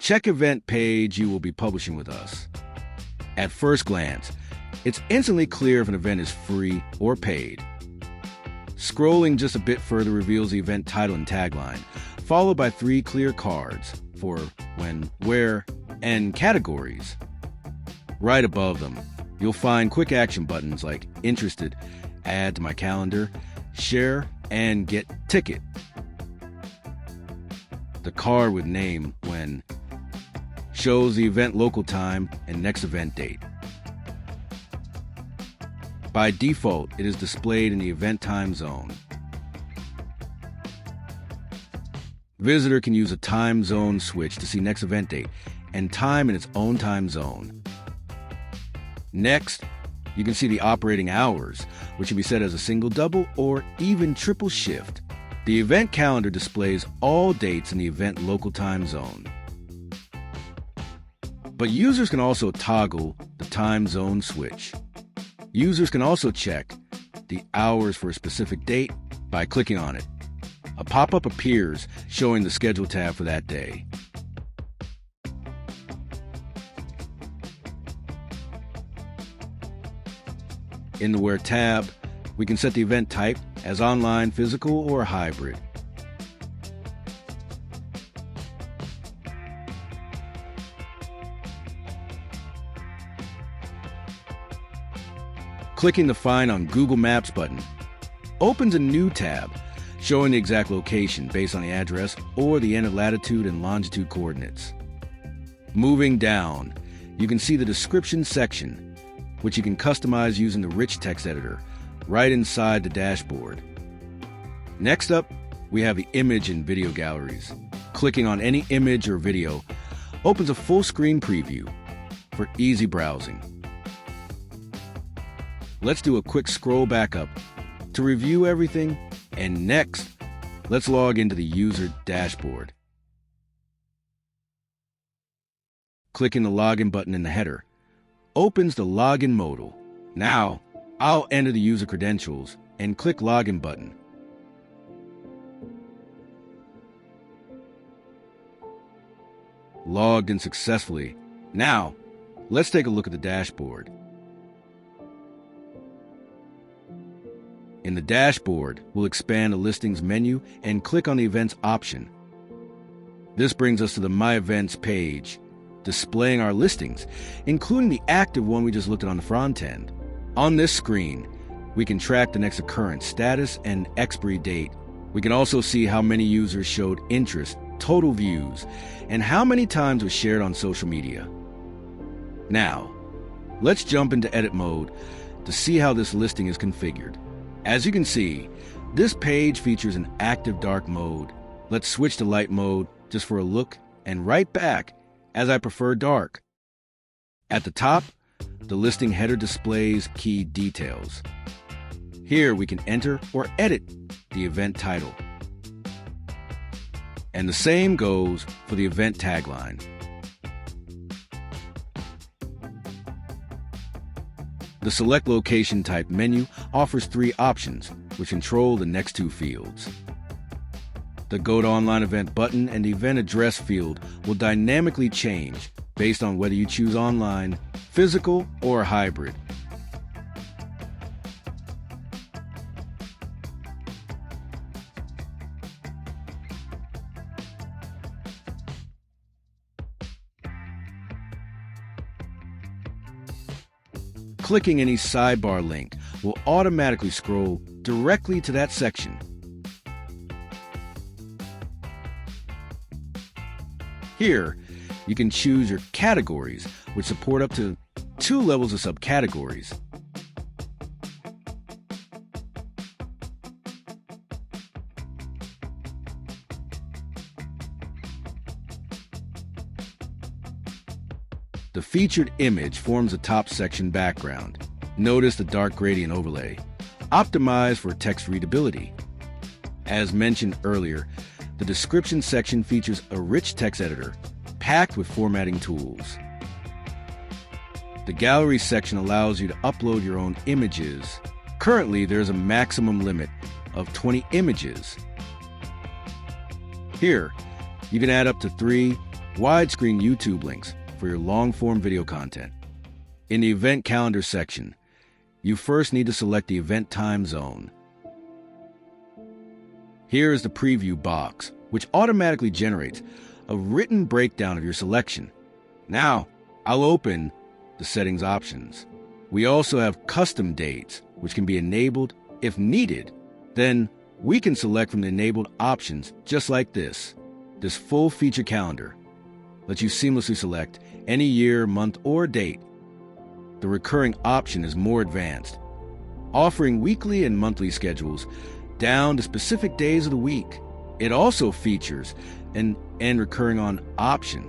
Check event page you will be publishing with us. At first glance, it's instantly clear if an event is free or paid. Scrolling just a bit further reveals the event title and tagline, followed by 3 clear cards for when, where, and categories. Right above them, you'll find quick action buttons like Interested, Add to my calendar, Share, and Get Ticket. The card with name when shows the event local time and next event date. By default, it is displayed in the event time zone. Visitor can use a time zone switch to see next event date and time in its own time zone. Next, you can see the operating hours, which can be set as a single, double, or even triple shift. The event calendar displays all dates in the event local time zone. But users can also toggle the time zone switch. Users can also check the hours for a specific date by clicking on it. A pop-up appears showing the Schedule tab for that day. In the Where tab, we can set the event type as online, physical, or hybrid. Clicking the Find on Google Maps button opens a new tab showing the exact location based on the address or the end of latitude and longitude coordinates. Moving down, you can see the description section, which you can customize using the rich text editor right inside the dashboard. Next up, we have the image and video galleries. Clicking on any image or video opens a full screen preview for easy browsing. Let's do a quick scroll back up to review everything, and next, let's log into the user dashboard. Clicking the Login button in the header opens the Login modal. Now, I'll enter the user credentials and click Login button. Logged in successfully. Now, let's take a look at the dashboard. In the dashboard, we'll expand the Listings menu and click on the Events option. This brings us to the My Events page, displaying our listings, including the active one we just looked at on the front end. On this screen, we can track the next occurrence status and expiry date. We can also see how many users showed interest, total views, and how many times was shared on social media. Now, let's jump into edit mode to see how this listing is configured. As you can see, this page features an active dark mode. Let's switch to light mode just for a look and right back, as I prefer dark. At the top, the listing header displays key details. Here we can enter or edit the event title. And the same goes for the event tagline. The Select Location Type menu offers 3 options, which control the next 2 fields. The Go to Online Event button and the Event Address field will dynamically change based on whether you choose online, physical, or hybrid. Clicking any sidebar link will automatically scroll directly to that section. Here, you can choose your categories, which support up to 2 levels of subcategories. The featured image forms the top section background. Notice the dark gradient overlay, optimized for text readability. As mentioned earlier, the description section features a rich text editor, packed with formatting tools. The gallery section allows you to upload your own images. Currently, there's a maximum limit of 20 images. Here, you can add up to 3, widescreen YouTube links for your long-form video content. In the event calendar section, you first need to select the event time zone. Here is the preview box, which automatically generates a written breakdown of your selection. Now, I'll open the settings options. We also have custom dates, which can be enabled if needed. Then we can select from the enabled options just like this. This full feature calendar lets you seamlessly select any year, month, or date. The recurring option is more advanced, offering weekly and monthly schedules down to specific days of the week. It also features an end recurring on option.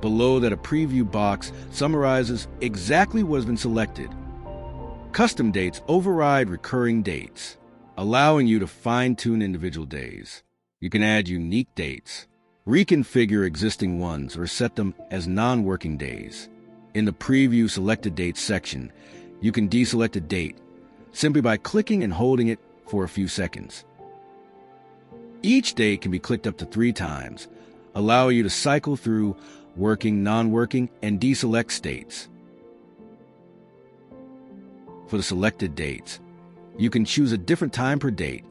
Below that, a preview box summarizes exactly what has been selected. Custom dates override recurring dates, allowing you to fine-tune individual days. You can add unique dates, reconfigure existing ones, or set them as non-working days. In the Preview Selected Dates section, you can deselect a date simply by clicking and holding it for a few seconds. Each date can be clicked up to 3 times, allowing you to cycle through working, non-working, and deselect states. For the selected dates, you can choose a different time per date.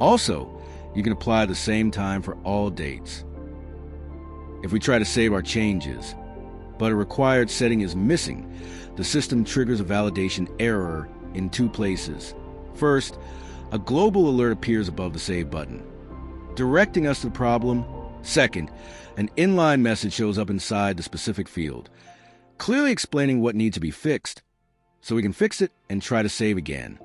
Also, you can apply the same time for all dates. If we try to save our changes, but a required setting is missing, the system triggers a validation error in 2 places. First, a global alert appears above the Save button, directing us to the problem. Second, an inline message shows up inside the specific field, clearly explaining what needs to be fixed, so we can fix it and try to save again.